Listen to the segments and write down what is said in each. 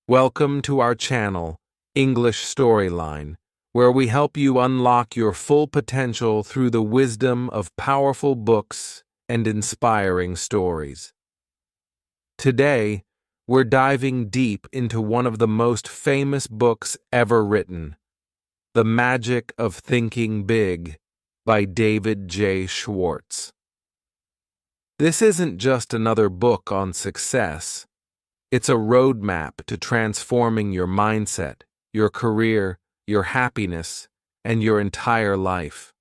Welcome to our channel, English Storyline, where we help you unlock your full potential through the wisdom of powerful books and inspiring stories. Today, we're diving deep into one of the most famous books ever written, The Magic of Thinking Big by David J. Schwartz. This isn't just another book on success. It's a roadmap to transforming your mindset, your career, your happiness, and your entire life.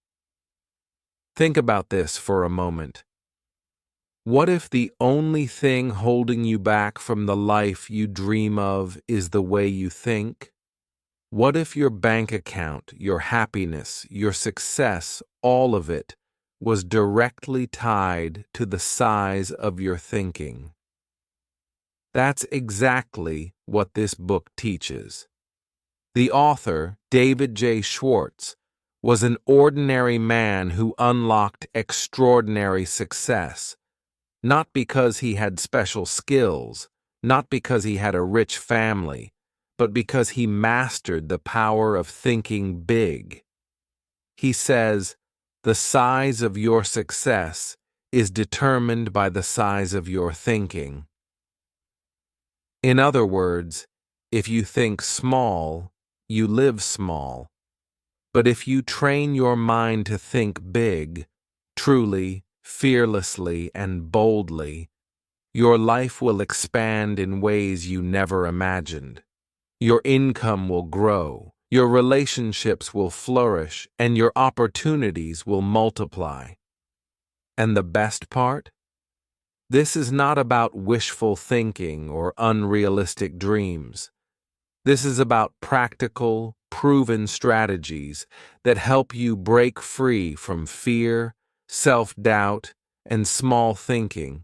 Think about this for a moment. What if the only thing holding you back from the life you dream of is the way you think? What if your bank account, your happiness, your success, all of it, was directly tied to the size of your thinking? That's exactly what this book teaches. The author, David J. Schwartz, was an ordinary man who unlocked extraordinary success, not because he had special skills, not because he had a rich family, but because he mastered the power of thinking big. He says, "The size of your success is determined by the size of your thinking." In other words, if you think small, you live small. But if you train your mind to think big, truly, fearlessly, and boldly, your life will expand in ways you never imagined. Your income will grow, your relationships will flourish, and your opportunities will multiply. And the best part? This is not about wishful thinking or unrealistic dreams. This is about practical, proven strategies that help you break free from fear, self-doubt, and small thinking,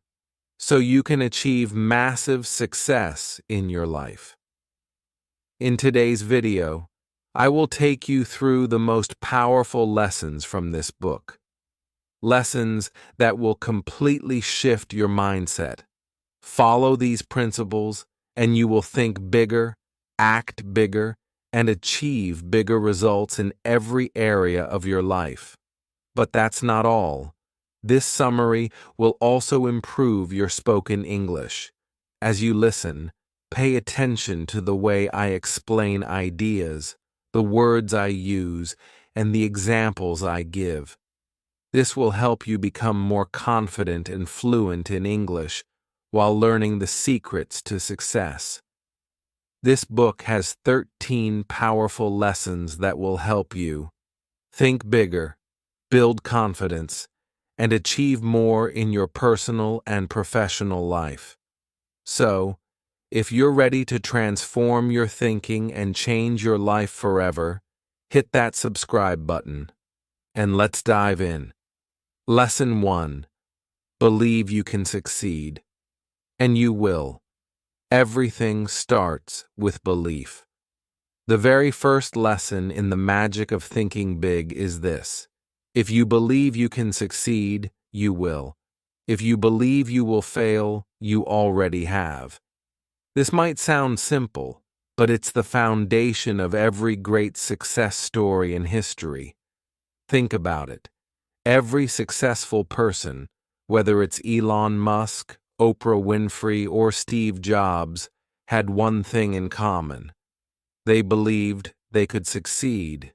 so you can achieve massive success in your life. In today's video, I will take you through the most powerful lessons from this book. Lessons that will completely shift your mindset. Follow these principles, and you will think bigger, act bigger, and achieve bigger results in every area of your life. But that's not all. This summary will also improve your spoken English. As you listen, pay attention to the way I explain ideas, the words I use, and the examples I give. This will help you become more confident and fluent in English while learning the secrets to success. This book has 13 powerful lessons that will help you think bigger, build confidence, and achieve more in your personal and professional life. So, if you're ready to transform your thinking and change your life forever, hit that subscribe button, and let's dive in. Lesson 1. Believe you can succeed. And you will. Everything starts with belief. The very first lesson in the magic of thinking big is this: if you believe you can succeed, you will. If you believe you will fail, you already have. This might sound simple, but it's the foundation of every great success story in history. Think about it. Every successful person, whether it's Elon Musk, Oprah Winfrey, or Steve Jobs, had one thing in common. They believed they could succeed,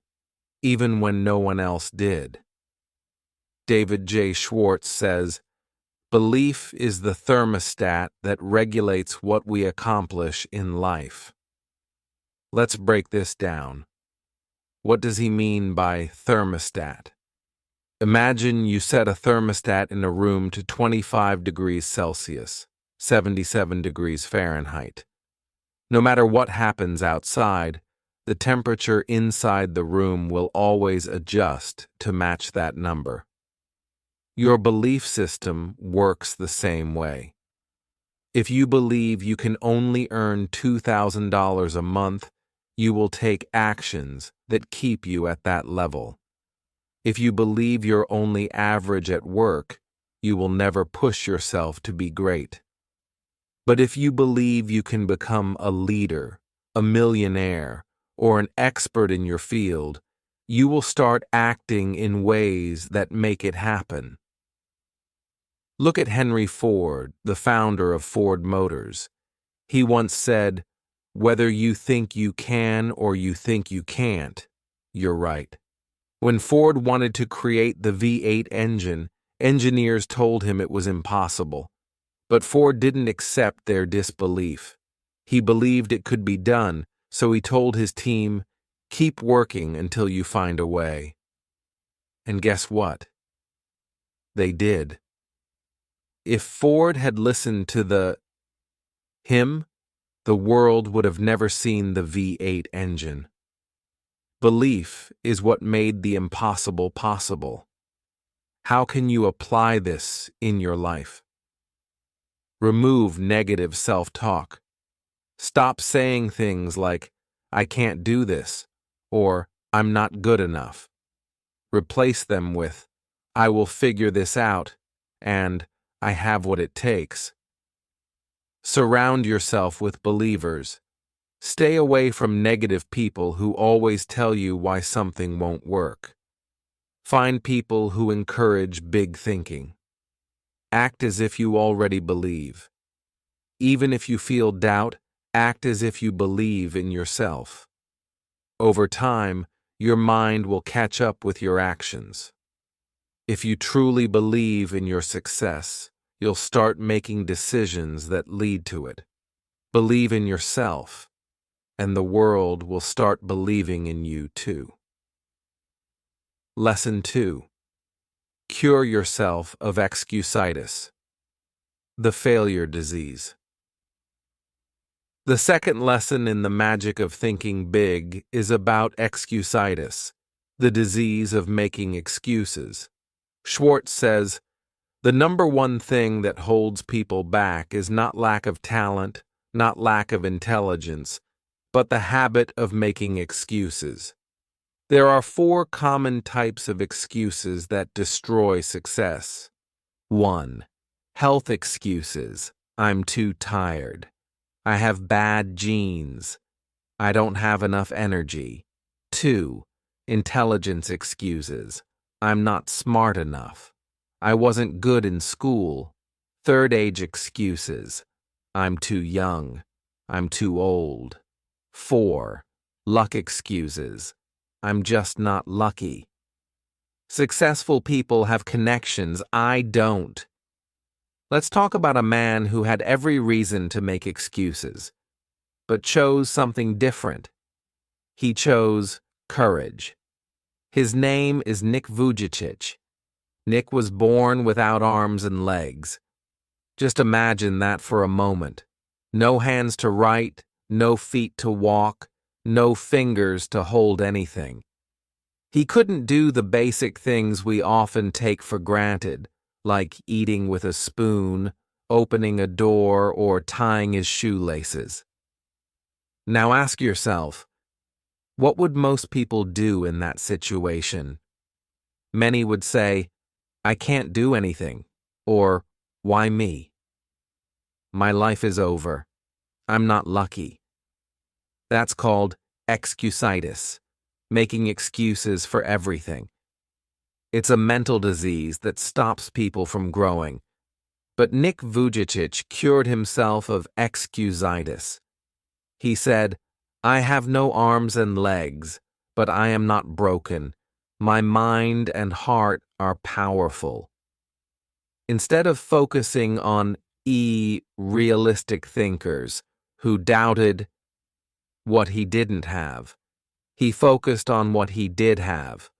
even when no one else did. David J. Schwartz says, "Belief is the thermostat that regulates what we accomplish in life." Let's break this down. What does he mean by thermostat? Imagine you set a thermostat in a room to 25 degrees Celsius, 77 degrees Fahrenheit. No matter what happens outside, the temperature inside the room will always adjust to match that number. Your belief system works the same way. If you believe you can only earn $2,000 a month, you will take actions that keep you at that level. If you believe you're only average at work, you will never push yourself to be great. But if you believe you can become a leader, a millionaire, or an expert in your field, you will start acting in ways that make it happen. Look at Henry Ford, the founder of Ford Motors. He once said, "Whether you think you can or you think you can't, you're right." When Ford wanted to create the V8 engine, engineers told him it was impossible. But Ford didn't accept their disbelief. He believed it could be done, so he told his team, "Keep working until you find a way." And guess what? They did. If Ford had listened to him, the world would have never seen the V8 engine. Belief is what made the impossible possible. How can you apply this in your life? Remove negative self-talk. Stop saying things like, "I can't do this," or "I'm not good enough." Replace them with, "I will figure this out," and "I have what it takes." Surround yourself with believers. Stay away from negative people who always tell you why something won't work. Find people who encourage big thinking. Act as if you already believe. Even if you feel doubt, act as if you believe in yourself. Over time, your mind will catch up with your actions. If you truly believe in your success, you'll start making decisions that lead to it. Believe in yourself, and the world will start believing in you too. Lesson 2. Cure yourself of excusitis, the failure disease. The second lesson in the magic of thinking big is about excusitis, the disease of making excuses. Schwartz says, "The number one thing that holds people back is not lack of talent, not lack of intelligence, but the habit of making excuses." There are 4 common types of excuses that destroy success. 1. Health excuses. I'm too tired. I have bad genes. I don't have enough energy. 2. Intelligence excuses. I'm not smart enough. I wasn't good in school. Third age excuses. I'm too young. I'm too old. 4. Luck excuses. I'm just not lucky. Successful people have connections. I don't. Let's talk about a man who had every reason to make excuses, but chose something different. He chose courage. His name is Nick Vujicic. Nick was born without arms and legs. Just imagine that for a moment. No hands to write, no feet to walk, no fingers to hold anything. He couldn't do the basic things we often take for granted, like eating with a spoon, opening a door, or tying his shoelaces. Now ask yourself, what would most people do in that situation? Many would say, "I can't do anything," or "Why me? My life is over. I'm not lucky." That's called excusitis, making excuses for everything. It's a mental disease that stops people from growing. But Nick Vujicic cured himself of excusitis. He said, "I have no arms and legs, but I am not broken. My mind and heart are powerful." Instead of focusing on realistic thinkers who doubted what he didn't have, he focused on what he did have: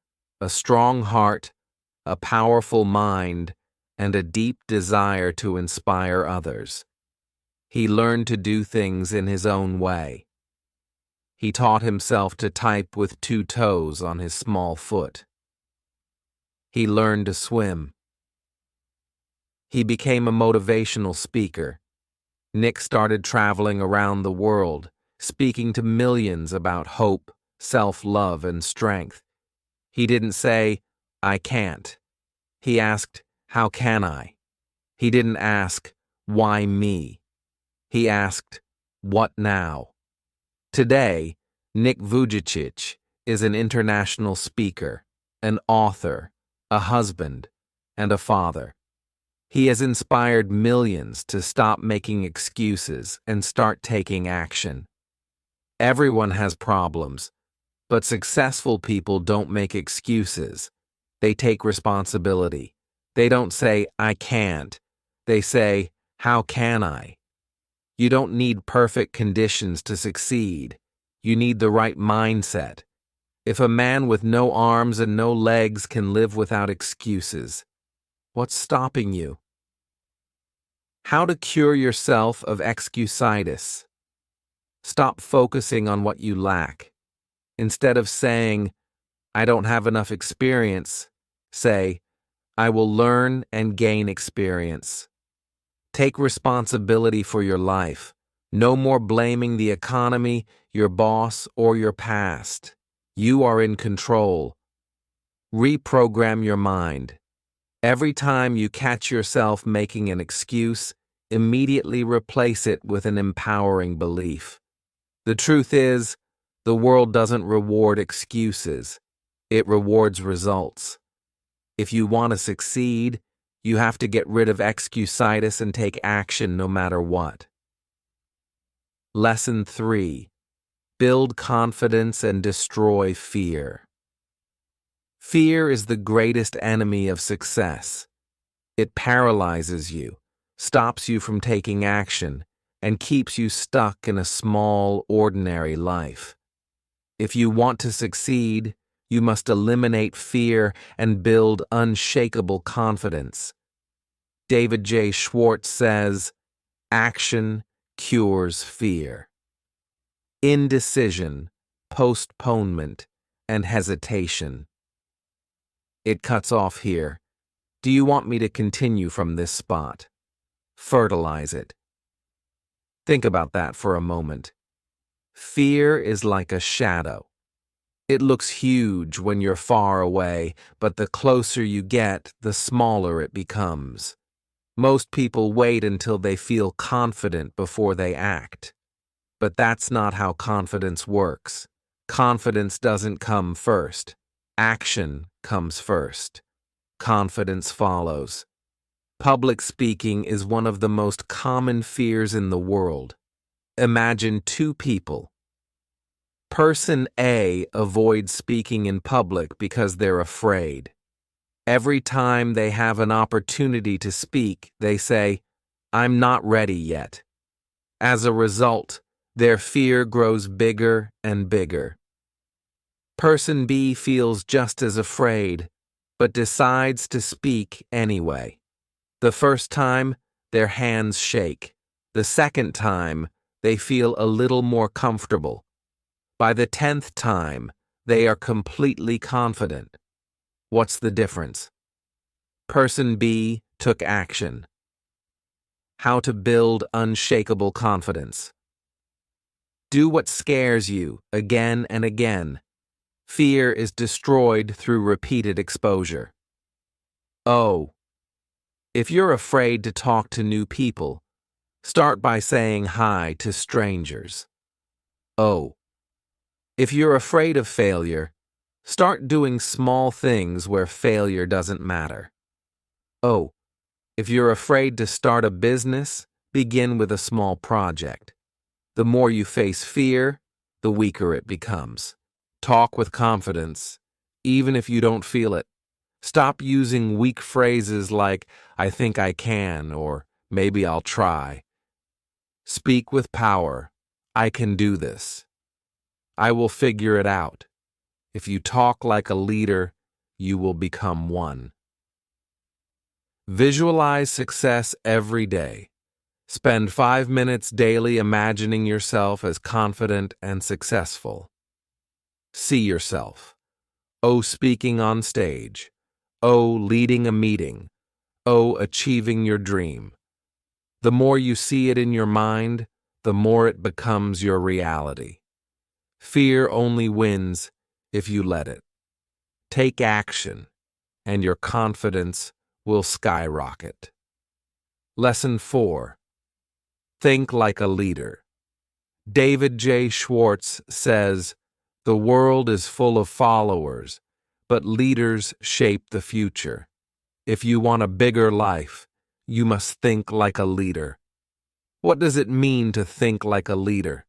a strong heart, a powerful mind, and a deep desire to inspire others. He learned to do things in his own way. He taught himself to type with 2 toes on his small foot. He learned to swim. He became a motivational speaker. Nick started traveling around the world, speaking to millions about hope, self-love, and strength. He didn't say, "I can't." He asked, "How can I?" He didn't ask, "Why me?" He asked, "What now?" Today, Nick Vujicic is an international speaker, an author, a husband, and a father. He has inspired millions to stop making excuses and start taking action. Everyone has problems, but successful people don't make excuses. They take responsibility. They don't say, "I can't." They say, "How can I?" You don't need perfect conditions to succeed. You need the right mindset. If a man with no arms and no legs can live without excuses, what's stopping you? How to cure yourself of excusitis. Stop focusing on what you lack. Instead of saying, "I don't have enough experience," say, "I will learn and gain experience." Take responsibility for your life. No more blaming the economy, your boss, or your past. You are in control. Reprogram your mind. Every time you catch yourself making an excuse, immediately replace it with an empowering belief. The truth is, the world doesn't reward excuses. It rewards results. If you want to succeed, you have to get rid of excusitis and take action no matter what. Lesson 3. Build confidence and destroy fear. Fear is the greatest enemy of success. It paralyzes you, stops you from taking action, and keeps you stuck in a small, ordinary life. If you want to succeed, you must eliminate fear and build unshakable confidence. David J. Schwartz says, "Action cures fear." Indecision, postponement, and hesitation. It cuts off here. Do you want me to continue from this spot? Fertilize it. Think about that for a moment. Fear is like a shadow. It looks huge when you're far away, but the closer you get, the smaller it becomes. Most people wait until they feel confident before they act. But that's not how confidence works. Confidence doesn't come first. Action comes first. Confidence follows. Public speaking is one of the most common fears in the world. Imagine two people. Person A avoids speaking in public because they're afraid. Every time they have an opportunity to speak, they say, "I'm not ready yet." As a result, their fear grows bigger and bigger. Person B feels just as afraid, but decides to speak anyway. The first time, their hands shake. The second time, they feel a little more comfortable. By the 10th time, they are completely confident. What's the difference? Person B took action. How to build unshakable confidence. Do what scares you again and again. Fear is destroyed through repeated exposure. Oh. If you're afraid to talk to new people, start by saying hi to strangers. Oh. If you're afraid of failure, start doing small things where failure doesn't matter. Oh. If you're afraid to start a business, begin with a small project. The more you face fear, the weaker it becomes. Talk with confidence, even if you don't feel it. Stop using weak phrases like, "I think I can," or "maybe I'll try." Speak with power. "I can do this. I will figure it out." If you talk like a leader, you will become one. Visualize success every day. Spend 5 minutes daily imagining yourself as confident and successful. See yourself. O, speaking on stage. O, leading a meeting. O, achieving your dream. The more you see it in your mind, the more it becomes your reality. Fear only wins if you let it. Take action, and your confidence will skyrocket. Lesson 4. Think like a leader. David J. Schwartz says, "The world is full of followers, but leaders shape the future. If you want a bigger life, you must think like a leader." What does it mean to think like a leader?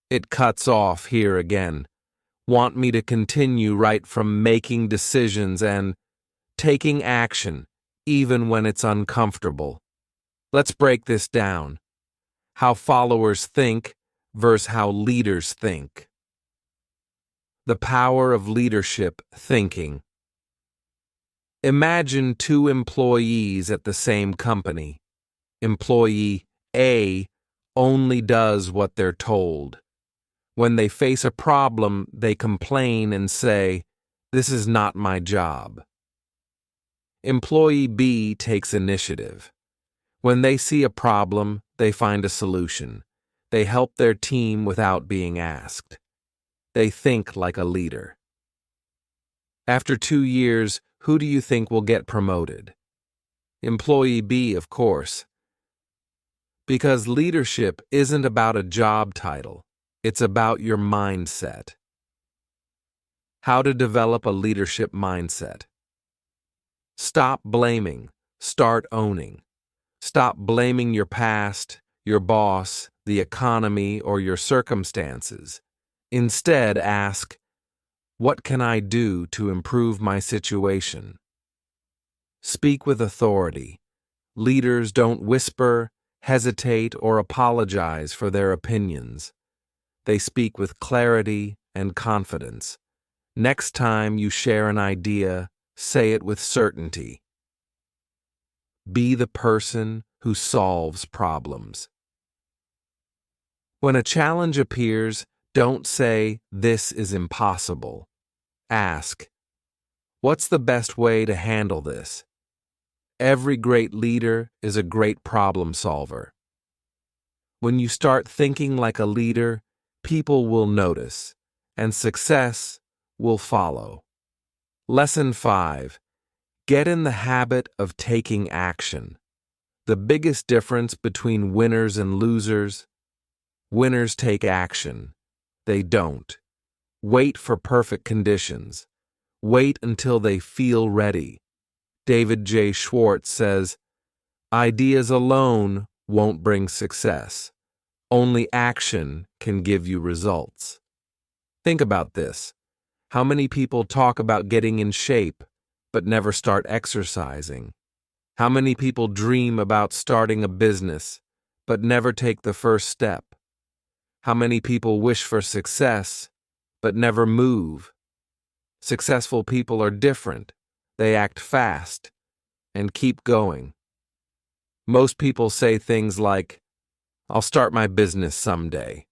It cuts off here again. Want me to continue right from making decisions and taking action, even when it's uncomfortable. Let's break this down. How followers think versus how leaders think. The power of leadership thinking. Imagine two employees at the same company. Employee A only does what they're told. When they face a problem, they complain and say, "This is not my job." Employee B takes initiative. When they see a problem, they find a solution. They help their team without being asked. They think like a leader. After 2 years, who do you think will get promoted? Employee B, of course. Because leadership isn't about a job title. It's about your mindset. How to develop a leadership mindset. Stop blaming. Start owning. Stop blaming your past, your boss, the economy, or your circumstances. Instead, ask, what can I do to improve my situation? Speak with authority. Leaders don't whisper, hesitate, or apologize for their opinions. They speak with clarity and confidence. Next time you share an idea, say it with certainty. Be the person who solves problems. When a challenge appears, don't say, "This is impossible." Ask, "What's the best way to handle this?" Every great leader is a great problem solver. When you start thinking like a leader, people will notice, and success will follow. Lesson 5. Get in the habit of taking action. The biggest difference between winners and losers: winners take action. They don't. Wait for perfect conditions. Wait until they feel ready. David J. Schwartz says, "Ideas alone won't bring success. Only action can give you results." Think about this. How many people talk about getting in shape, but never start exercising? How many people dream about starting a business, but never take the first step? How many people wish for success, but never move? Successful people are different. They act fast and keep going. Most people say things like, "I'll start my business someday.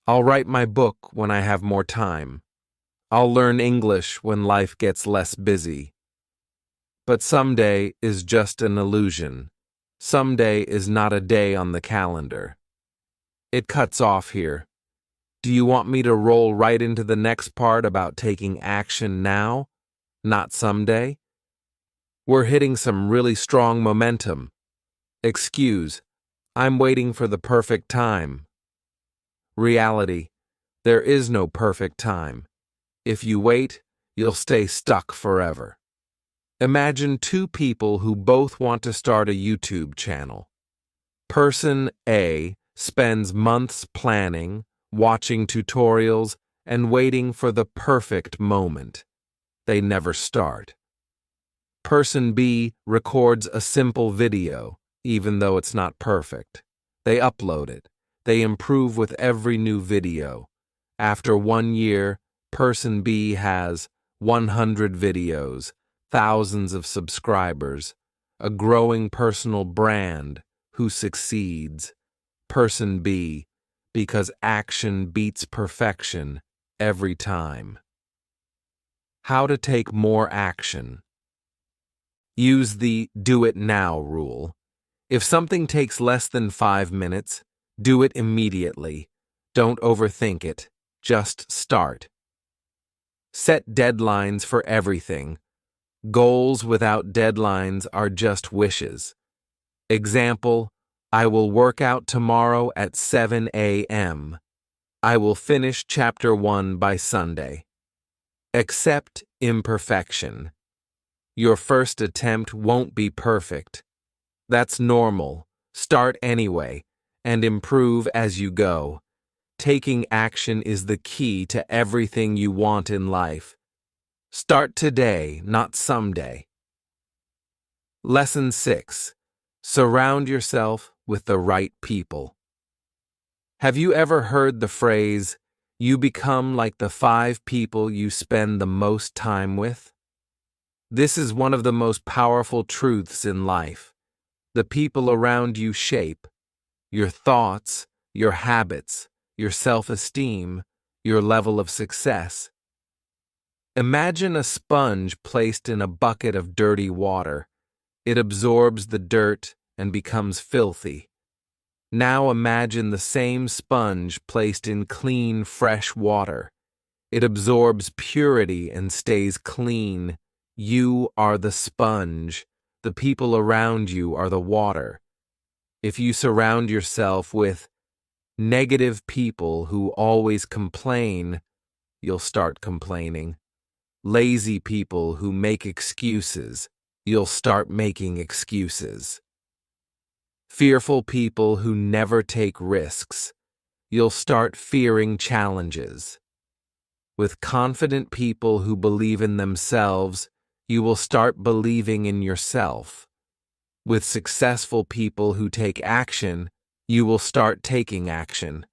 I'll write my book when I have more time. I'll learn English when life gets less busy." But someday is just an illusion. Someday is not a day on the calendar. It cuts off here. Do you want me to roll right into the next part about taking action now, not someday? We're hitting some really strong momentum. Excuse, I'm waiting for the perfect time. Reality, there is no perfect time. If you wait, you'll stay stuck forever. Imagine two people who both want to start a YouTube channel. Person A spends months planning, watching tutorials, and waiting for the perfect moment. They never start. Person B records a simple video, even though it's not perfect. They upload it. They improve with every new video. After 1 year, Person B has 100 videos, thousands of subscribers, a growing personal brand. Who succeeds? Person B, because action beats perfection every time. How to take more action. Use the "do it now" rule. If something takes less than 5 minutes, do it immediately. Don't overthink it. Just start. Set deadlines for everything. Goals without deadlines are just wishes. Example, I will work out tomorrow at 7 a.m. I will finish chapter 1 by Sunday. Accept imperfection. Your first attempt won't be perfect. That's normal. Start anyway, and improve as you go. Taking action is the key to everything you want in life. Start today, not someday. Lesson 6. Surround yourself with the right people. Have you ever heard the phrase, "You become like the 5 people you spend the most time with"? This is one of the most powerful truths in life. The people around you shape your thoughts, your habits, your self-esteem, your level of success. Imagine a sponge placed in a bucket of dirty water. It absorbs the dirt and becomes filthy. Now imagine the same sponge placed in clean, fresh water. It absorbs purity and stays clean. You are the sponge. The people around you are the water. If you surround yourself with negative people who always complain, you'll start complaining. Lazy people who make excuses, you'll start making excuses. Fearful people who never take risks, you'll start fearing challenges. With confident people who believe in themselves, you will start believing in yourself. With successful people who take action, you will start taking action.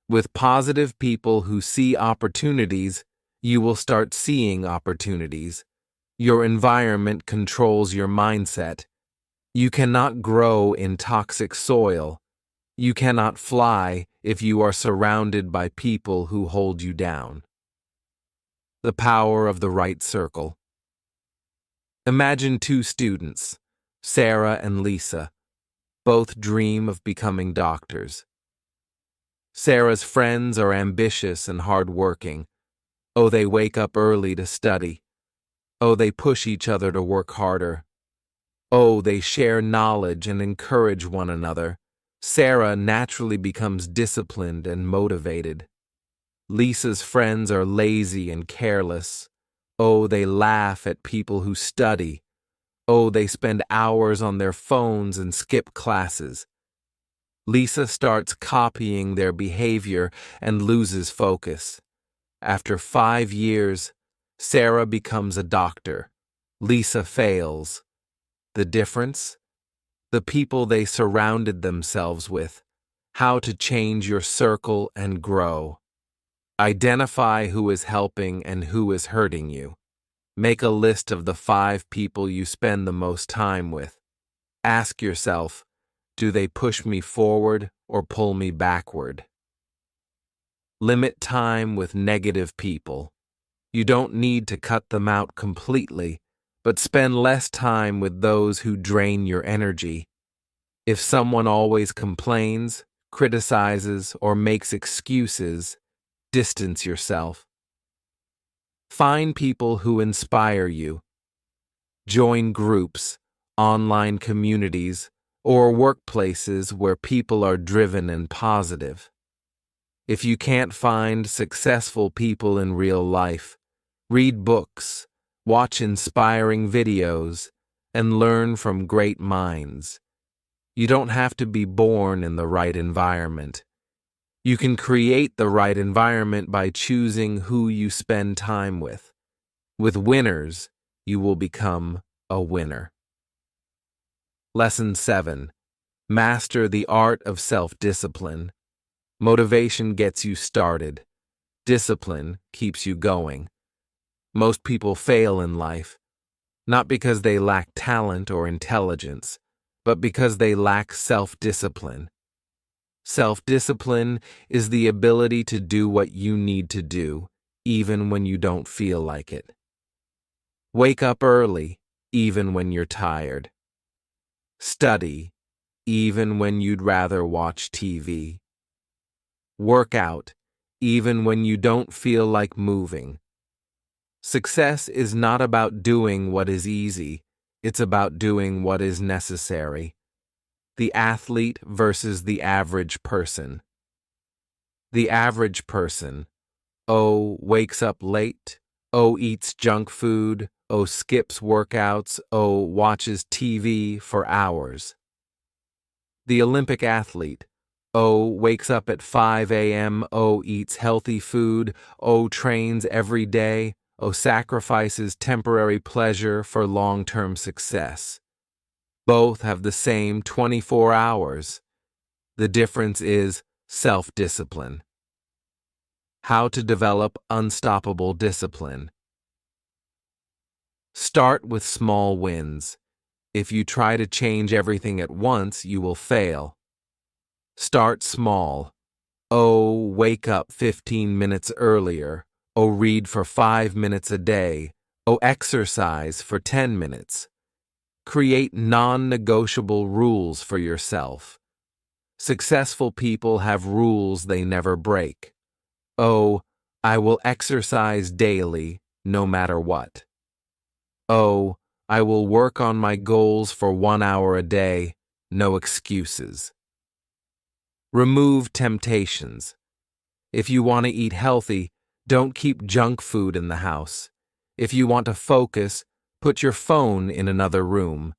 With positive people who see opportunities, you will start seeing opportunities. Your environment controls your mindset. You cannot grow in toxic soil. You cannot fly if you are surrounded by people who hold you down. The power of the right circle. Imagine 2 students, Sarah and Lisa. Both dream of becoming doctors. Sarah's friends are ambitious and hardworking. Oh, they wake up early to study. Oh, they push each other to work harder. Oh, they share knowledge and encourage one another. Sarah naturally becomes disciplined and motivated. Lisa's friends are lazy and careless. Oh, they laugh at people who study. Oh, they spend hours on their phones and skip classes. Lisa starts copying their behavior and loses focus. After 5 years, Sarah becomes a doctor. Lisa fails. The difference? The people they surrounded themselves with. How to change your circle and grow. Identify who is helping and who is hurting you. Make a list of the 5 people you spend the most time with. Ask yourself, do they push me forward or pull me backward? Limit time with negative people. You don't need to cut them out completely, but spend less time with those who drain your energy. If someone always complains, criticizes, or makes excuses, distance yourself. Find people who inspire you. Join groups, online communities, or workplaces where people are driven and positive. If you can't find successful people in real life, read books, watch inspiring videos, and learn from great minds. You don't have to be born in the right environment. You can create the right environment by choosing who you spend time with. With winners, you will become a winner. Lesson 7. Master the art of self-discipline. Motivation gets you started. Discipline keeps you going. Most people fail in life, not because they lack talent or intelligence, but because they lack self-discipline. Self-discipline is the ability to do what you need to do, even when you don't feel like it. Wake up early, even when you're tired. Study, even when you'd rather watch TV. Work out, even when you don't feel like moving. Success is not about doing what is easy, it's about doing what is necessary. The athlete versus the average person. The average person, oh, wakes up late, oh, eats junk food, oh, skips workouts, oh, watches TV for hours. The Olympic athlete, oh, wakes up at 5 a.m., oh, eats healthy food, oh, trains every day, oh, sacrifices temporary pleasure for long-term success. Both have the same 24 hours. The difference is self-discipline. How to develop unstoppable discipline. Start with small wins. If you try to change everything at once, you will fail. Start small. Oh, wake up 15 minutes earlier. Oh, read for 5 minutes a day. Oh, exercise for 10 minutes. Create non-negotiable rules for yourself. Successful people have rules they never break. Oh, I will exercise daily, no matter what. Oh, I will work on my goals for 1 hour a day, no excuses. Remove temptations. If you want to eat healthy, don't keep junk food in the house. If you want to focus, put your phone in another room.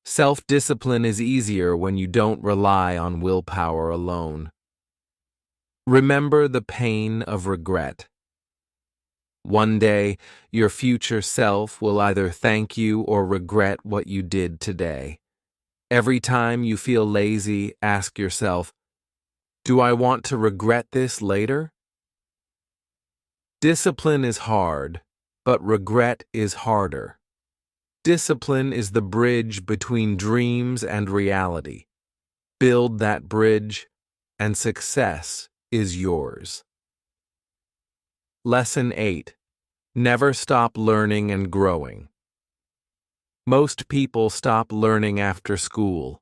Self-discipline is easier when you don't rely on willpower alone. Remember the pain of regret. One day, your future self will either thank you or regret what you did today. Every time you feel lazy, ask yourself, do I want to regret this later? Discipline is hard, but regret is harder. Discipline is the bridge between dreams and reality. Build that bridge, and success is yours. Lesson 8. Never stop learning and growing. Most people stop learning after school.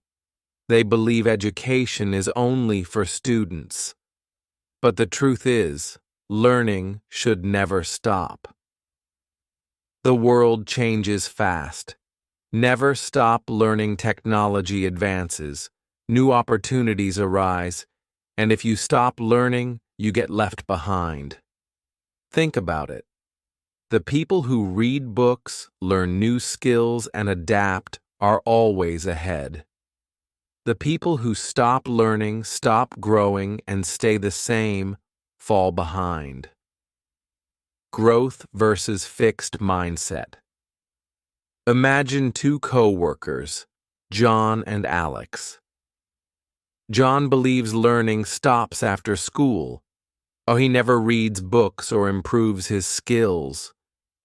They believe education is only for students. But the truth is, learning should never stop. The world changes fast. Never stop learning. Technology advances. New opportunities arise. And if you stop learning, you get left behind. Think about it. The people who read books, learn new skills, and adapt are always ahead. The people who stop learning, stop growing, and stay the same fall behind. Growth versus fixed mindset. Imagine two co-workers, John and Alex. John believes learning stops after school. Oh, he never reads books or improves his skills.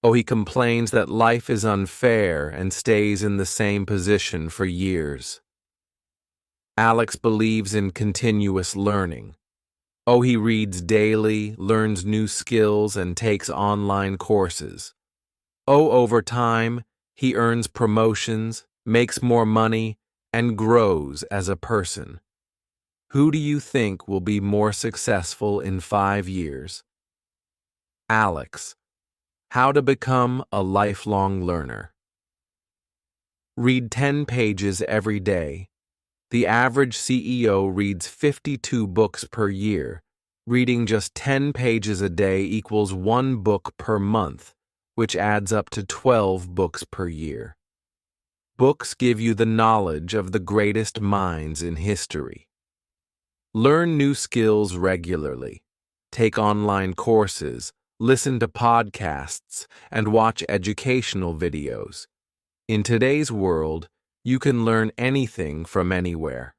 Oh, he complains that life is unfair and stays in the same position for years. Alex believes in continuous learning. Oh, he reads daily, learns new skills, and takes online courses. Oh, over time, he earns promotions, makes more money, and grows as a person. Who do you think will be more successful in 5 years? Alex. How to become a lifelong learner. Read 10 pages every day. The average CEO reads 52 books per year. Reading just 10 pages a day equals 1 book per month, which adds up to 12 books per year. Books give you the knowledge of the greatest minds in history. Learn new skills regularly. Take online courses, listen to podcasts, and watch educational videos. In today's world, you can learn anything from anywhere.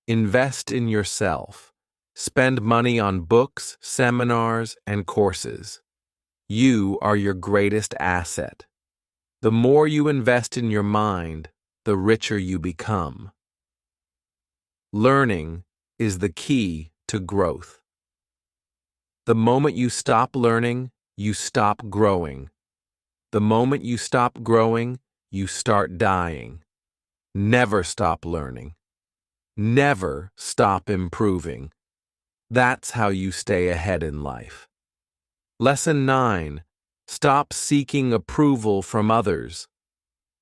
Invest in yourself. Spend money on books, seminars, and courses. You are your greatest asset. The more you invest in your mind, the richer you become. Learning is the key to growth. The moment you stop learning, you stop growing. The moment you stop growing, you start dying. Never stop learning. Never stop improving. That's how you stay ahead in life. Lesson 9. Stop seeking approval from others.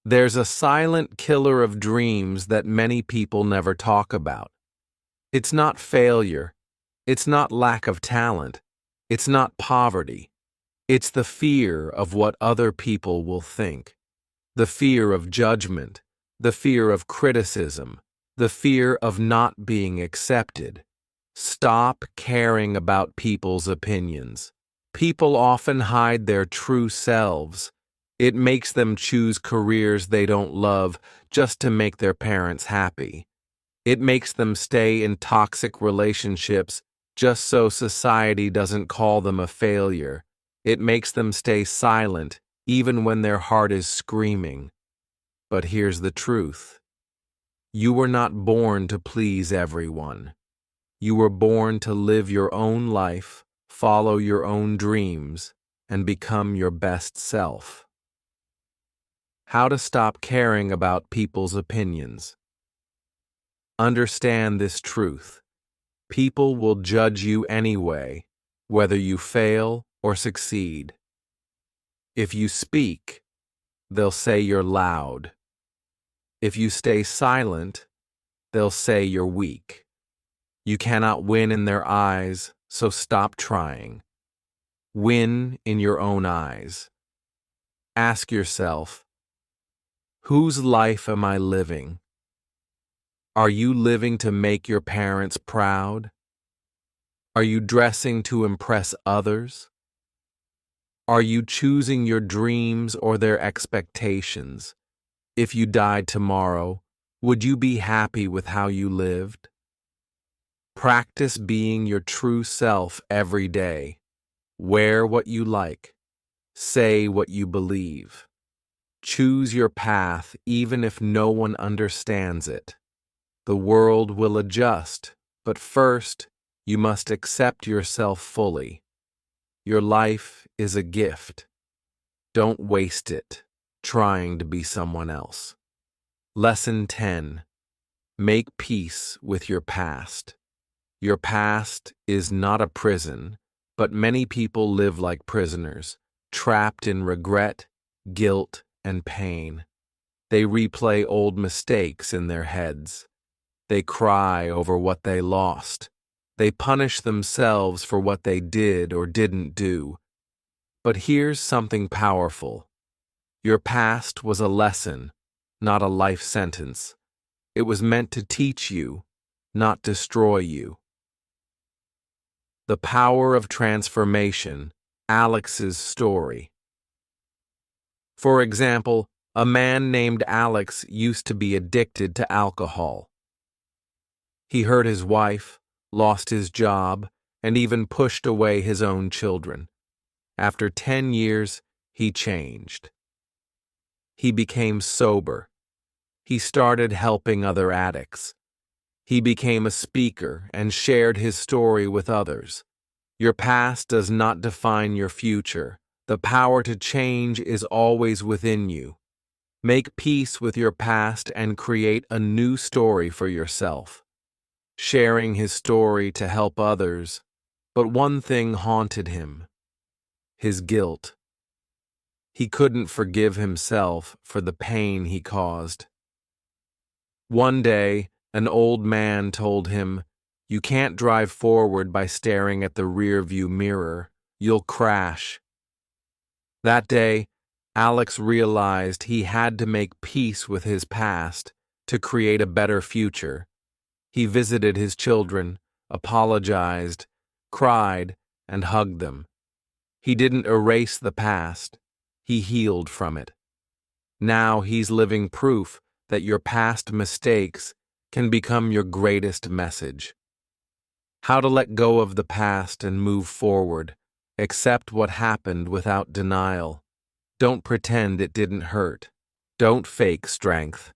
There's a silent killer of dreams that many people never talk about. It's not failure. It's not lack of talent. It's not poverty. It's the fear of what other people will think. The fear of judgment. The fear of criticism. The fear of not being accepted. Stop caring about people's opinions. People often hide their true selves. It makes them choose careers they don't love just to make their parents happy. It makes them stay in toxic relationships just so society doesn't call them a failure. It makes them stay silent even when their heart is screaming. But here's the truth. You were not born to please everyone. You were born to live your own life, follow your own dreams, and become your best self. How to stop caring about people's opinions. Understand this truth. People will judge you anyway, whether you fail or succeed. If you speak, they'll say you're loud. If you stay silent, they'll say you're weak. You cannot win in their eyes, so stop trying. Win in your own eyes. Ask yourself, whose life am I living? Are you living to make your parents proud? Are you dressing to impress others? Are you choosing your dreams or their expectations? If you died tomorrow, would you be happy with how you lived? Practice being your true self every day. Wear what you like. Say what you believe. Choose your path even if no one understands it. The world will adjust, but first, you must accept yourself fully. Your life is a gift. Don't waste it trying to be someone else. Lesson 10. Make peace with your past. Your past is not a prison, but many people live like prisoners, trapped in regret, guilt, and pain. They replay old mistakes in their heads. They cry over what they lost. They punish themselves for what they did or didn't do. But here's something powerful. Your past was a lesson, not a life sentence. It was meant to teach you, not destroy you. The power of transformation, Alex's story. For example, a man named Alex used to be addicted to alcohol. He hurt his wife, lost his job, and even pushed away his own children. After 10 years, he changed. He became sober. He started helping other addicts. He became a speaker and shared his story with others. Your past does not define your future. The power to change is always within you. Make peace with your past and create a new story for yourself. Sharing his story to help others, but one thing haunted him: his guilt. He couldn't forgive himself for the pain he caused. One day, an old man told him, "You can't drive forward by staring at the rearview mirror. You'll crash." That day, Alex realized he had to make peace with his past to create a better future. He visited his children, apologized, cried, and hugged them. He didn't erase the past. He healed from it. Now he's living proof that your past mistakes can become your greatest message. How to let go of the past and move forward. Accept what happened without denial. Don't pretend it didn't hurt. Don't fake strength.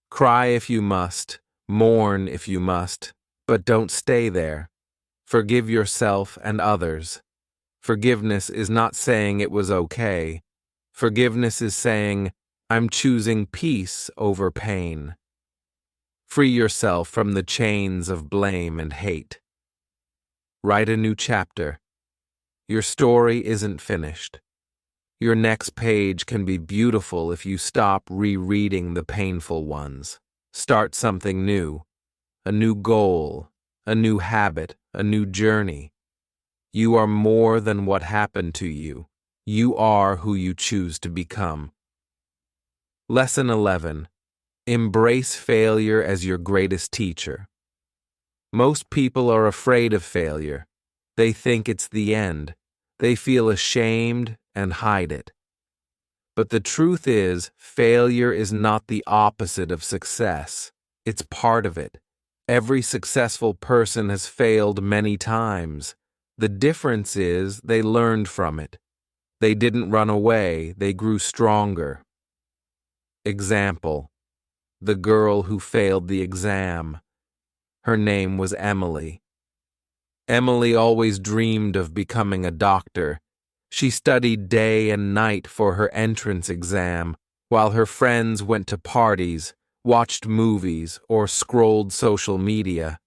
Cry if you must, mourn if you must, but don't stay there. Forgive yourself and others. Forgiveness is not saying it was okay. Forgiveness is saying, I'm choosing peace over pain. Free yourself from the chains of blame and hate. Write a new chapter. Your story isn't finished. Your next page can be beautiful if you stop rereading the painful ones. Start something new, a new goal, a new habit, a new journey. You are more than what happened to you. You are who you choose to become. Lesson 11. Embrace failure as your greatest teacher. Most people are afraid of failure. They think it's the end. They feel ashamed and hide it. But the truth is, failure is not the opposite of success. It's part of it. Every successful person has failed many times. The difference is they learned from it. They didn't run away, they grew stronger. Example: the girl who failed the exam. Her name was Emily. Emily always dreamed of becoming a doctor. She studied day and night for her entrance exam, while her friends went to parties, watched movies, or scrolled social media.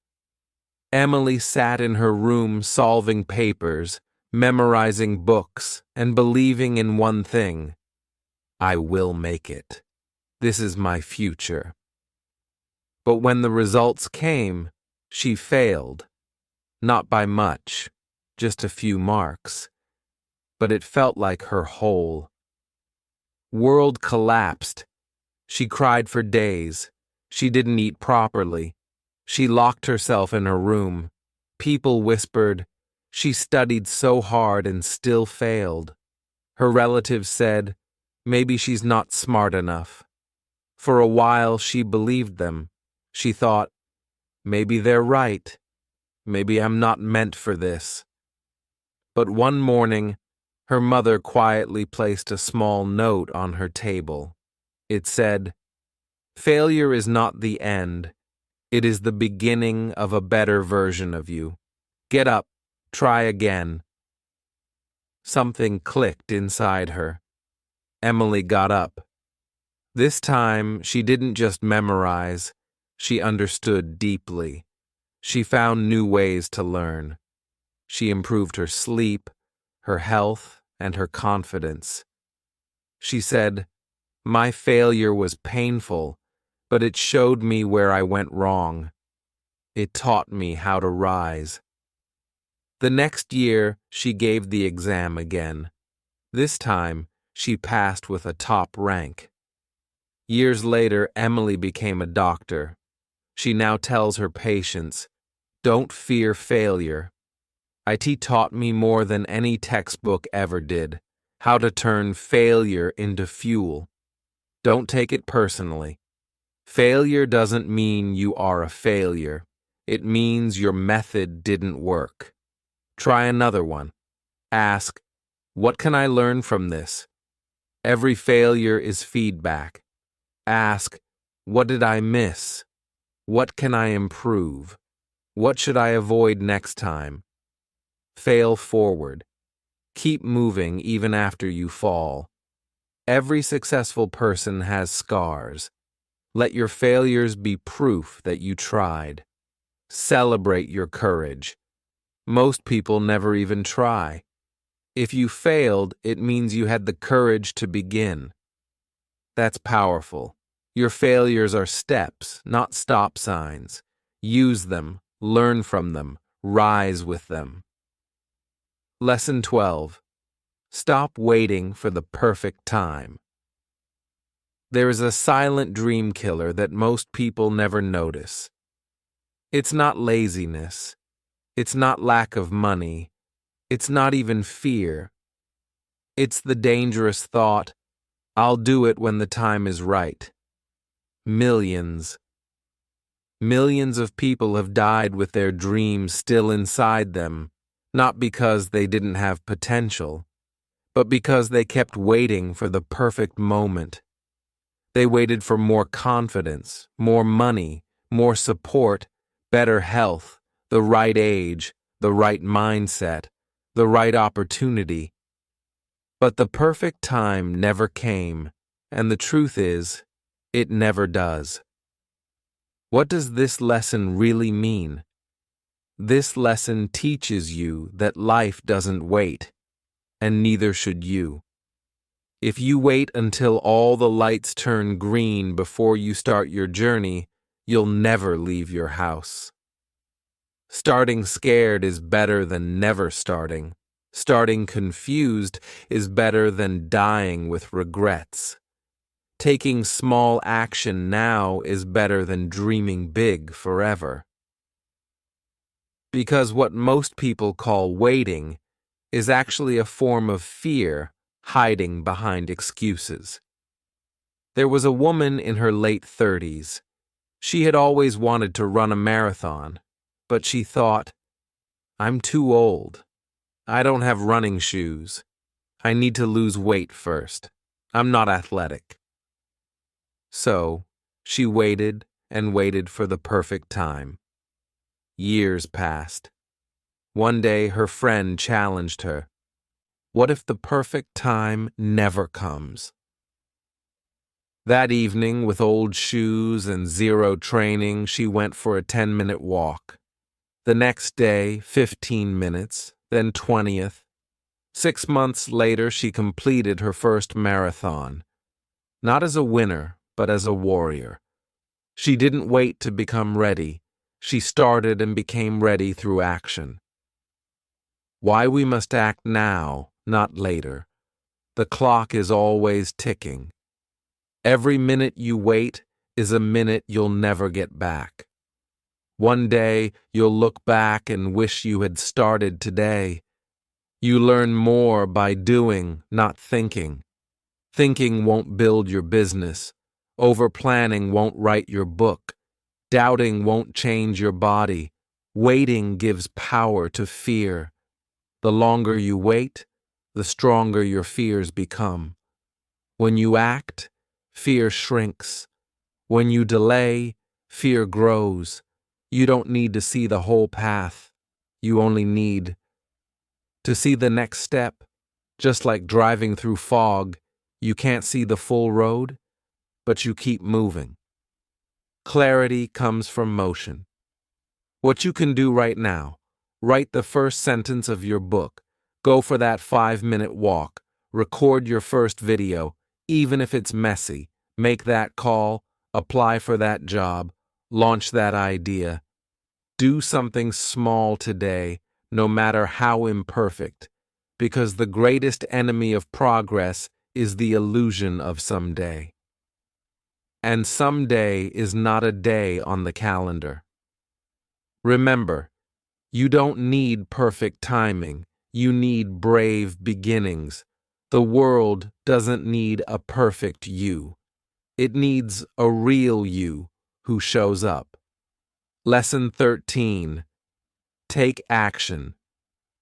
Emily sat in her room solving papers, memorizing books, and believing in one thing: I will make it. This is my future. But when the results came, she failed. Not by much, just a few marks. But it felt like her whole world collapsed. She cried for days. She didn't eat properly. She locked herself in her room. People whispered, "She studied so hard and still failed." Her relatives said, "Maybe she's not smart enough." For a while she believed them. She thought, "Maybe they're right. Maybe I'm not meant for this." But one morning, her mother quietly placed a small note on her table. It said, "Failure is not the end. It is the beginning of a better version of you. Get up, try again." Something clicked inside her. Emily got up. This time, she didn't just memorize, she understood deeply. She found new ways to learn. She improved her sleep, her health, and her confidence. She said, "My failure was painful, but it showed me where I went wrong. It taught me how to rise." The next year, she gave the exam again. This time, she passed with a top rank. Years later, Emily became a doctor. She now tells her patients, "Don't fear failure. IT taught me more than any textbook ever did, how to turn failure into fuel. Don't take it personally. Failure doesn't mean you are a failure. It means your method didn't work. Try another one. Ask, what can I learn from this? Every failure is feedback. Ask, what did I miss? What can I improve? What should I avoid next time? Fail forward. Keep moving even after you fall. Every successful person has scars. Let your failures be proof that you tried. Celebrate your courage. Most people never even try. If you failed, it means you had the courage to begin. That's powerful. Your failures are steps, not stop signs. Use them, learn from them, rise with them. Lesson 12. Stop waiting for the perfect time. There is a silent dream killer that most people never notice. It's not laziness. It's not lack of money. It's not even fear. It's the dangerous thought, "I'll do it when the time is right." Millions of people have died with their dreams still inside them, not because they didn't have potential, but because they kept waiting for the perfect moment. They waited for more confidence, more money, more support, better health, the right age, the right mindset, the right opportunity. But the perfect time never came, and the truth is, it never does. What does this lesson really mean? This lesson teaches you that life doesn't wait, and neither should you. If you wait until all the lights turn green before you start your journey, you'll never leave your house. Starting scared is better than never starting. Starting confused is better than dying with regrets. Taking small action now is better than dreaming big forever. Because what most people call waiting is actually a form of fear hiding behind excuses. There was a woman in her late 30s. She had always wanted to run a marathon, but she thought, "I'm too old. I don't have running shoes. I need to lose weight first. I'm not athletic." So, she waited and waited for the perfect time. Years passed. One day, her friend challenged her. What if the perfect time never comes? That evening, with old shoes and zero training, she went for a 10-minute walk. The next day, 15 minutes, then 20th. 6 months later, she completed her first marathon. Not as a winner, but as a warrior. She didn't wait to become ready. She started and became ready through action. Why we must act now, not later. The clock is always ticking. Every minute you wait is a minute you'll never get back. One day you'll look back and wish you had started today. You learn more by doing, not thinking. Thinking won't build your business. Over-planning won't write your book. Doubting won't change your body. Waiting gives power to fear. The longer you wait, the stronger your fears become. When you act, fear shrinks. When you delay, fear grows. You don't need to see the whole path. You only need to see the next step. Just like driving through fog, you can't see the full road, but you keep moving. Clarity comes from motion. What you can do right now: write the first sentence of your book, go for that 5-minute walk, record your first video, even if it's messy, make that call, apply for that job, launch that idea. Do something small today, no matter how imperfect, because the greatest enemy of progress is the illusion of someday. And someday is not a day on the calendar. Remember, you don't need perfect timing. You need brave beginnings. The world doesn't need a perfect you. It needs a real you who shows up. Lesson 13. Take action.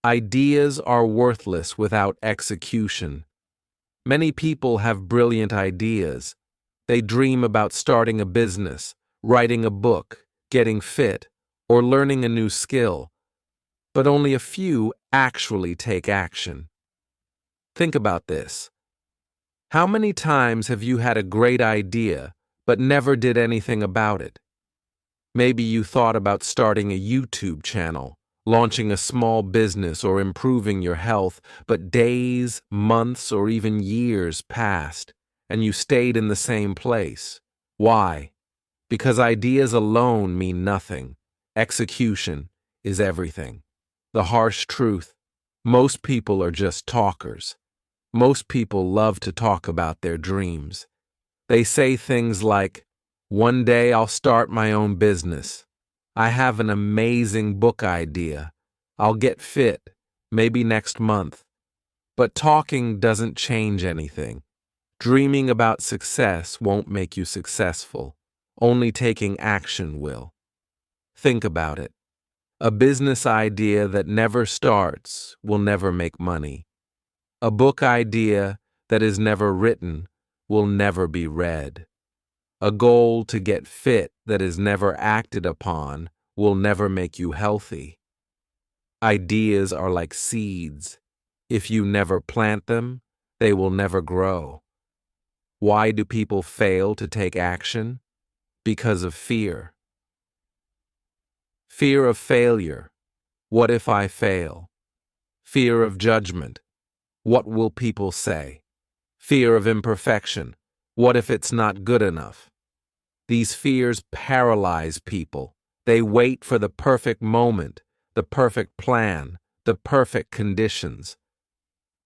Ideas are worthless without execution. Many people have brilliant ideas. They dream about starting a business, writing a book, getting fit, or learning a new skill. But only a few actually take action. Think about this. How many times have you had a great idea, but never did anything about it? Maybe you thought about starting a YouTube channel, launching a small business, or improving your health, but days, months, or even years passed, and you stayed in the same place. Why? Because ideas alone mean nothing. Execution is everything. The harsh truth: most people are just talkers. Most people love to talk about their dreams. They say things like, "One day I'll start my own business. I have an amazing book idea. I'll get fit, maybe next month." But talking doesn't change anything. Dreaming about success won't make you successful. Only taking action will. Think about it. A business idea that never starts will never make money. A book idea that is never written will never be read. A goal to get fit that is never acted upon will never make you healthy. Ideas are like seeds. If you never plant them, they will never grow. Why do people fail to take action? Because of fear. Fear of failure. What if I fail? Fear of judgment. What will people say? Fear of imperfection. What if it's not good enough? These fears paralyze people. They wait for the perfect moment, the perfect plan, the perfect conditions.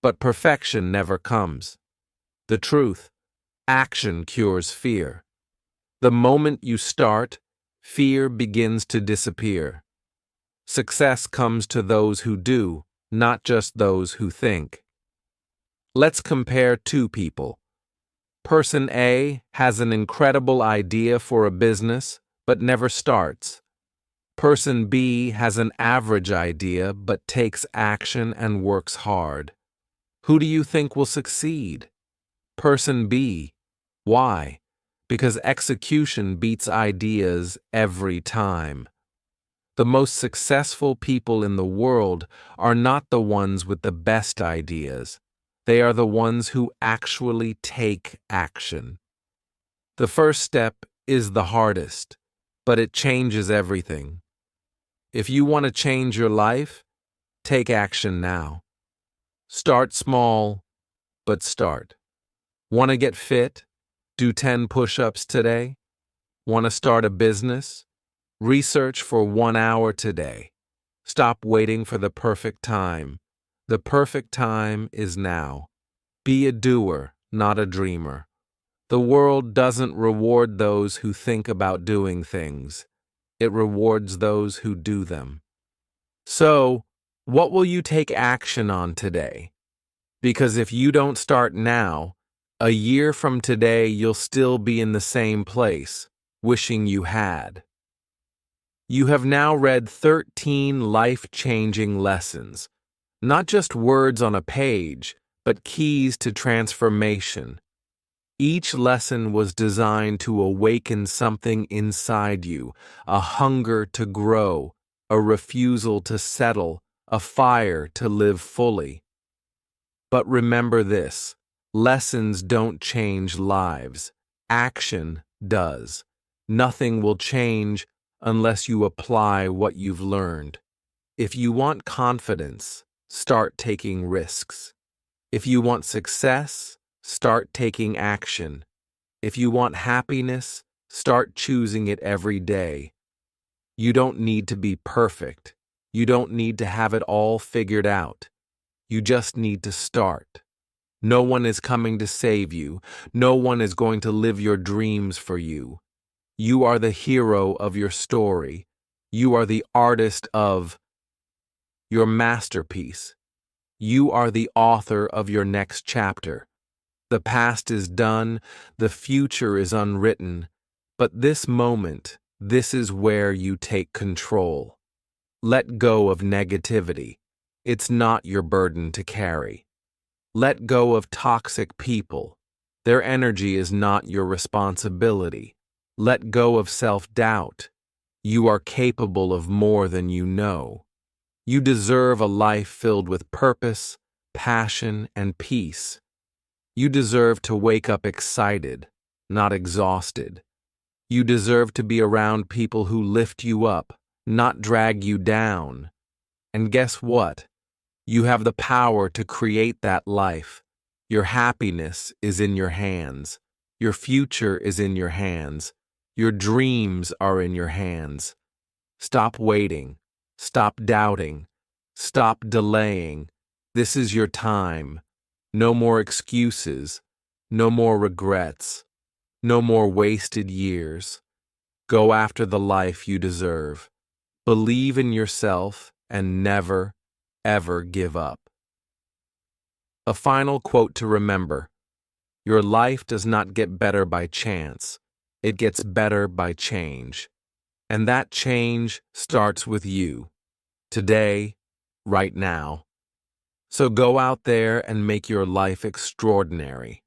But perfection never comes. The truth, action cures fear. The moment you start, fear begins to disappear. Success comes to those who do, not just those who think. Let's compare two people. Person A has an incredible idea for a business, but never starts. Person B has an average idea, but takes action and works hard. Who do you think will succeed? Person B. Why? Because execution beats ideas every time. The most successful people in the world are not the ones with the best ideas. They are the ones who actually take action. The first step is the hardest, but it changes everything. If you want to change your life, take action now. Start small, but start. Want to get fit? Do 10 push-ups today? Want to start a business? Research for 1 hour today. Stop waiting for the perfect time. The perfect time is now. Be a doer, not a dreamer. The world doesn't reward those who think about doing things. It rewards those who do them. So, what will you take action on today? Because if you don't start now, a year from today you'll still be in the same place, wishing you had. You have now read 13 life-changing lessons, not just words on a page, but keys to transformation. Each lesson was designed to awaken something inside you, a hunger to grow, a refusal to settle, a fire to live fully. But remember this, lessons don't change lives. Action does. Nothing will change unless you apply what you've learned. If you want confidence, start taking risks. If you want success, start taking action. If you want happiness, start choosing it every day. You don't need to be perfect. You don't need to have it all figured out. You just need to start. No one is coming to save you. No one is going to live your dreams for you. You are the hero of your story. You are the artist of your masterpiece. You are the author of your next chapter. The past is done, the future is unwritten, but this moment, this is where you take control. Let go of negativity. It's not your burden to carry. Let go of toxic people. Their energy is not your responsibility. Let go of self-doubt. You are capable of more than you know. You deserve a life filled with purpose, passion, and peace. You deserve to wake up excited, not exhausted. You deserve to be around people who lift you up, not drag you down. And guess what? You have the power to create that life. Your happiness is in your hands. Your future is in your hands. Your dreams are in your hands. Stop waiting. Stop doubting. Stop delaying. This is your time. No more excuses. No more regrets. No more wasted years. Go after the life you deserve. Believe in yourself and never, ever give up. A final quote to remember. Your life does not get better by chance. It gets better by change. And that change starts with you. Today, right now. So go out there and make your life extraordinary.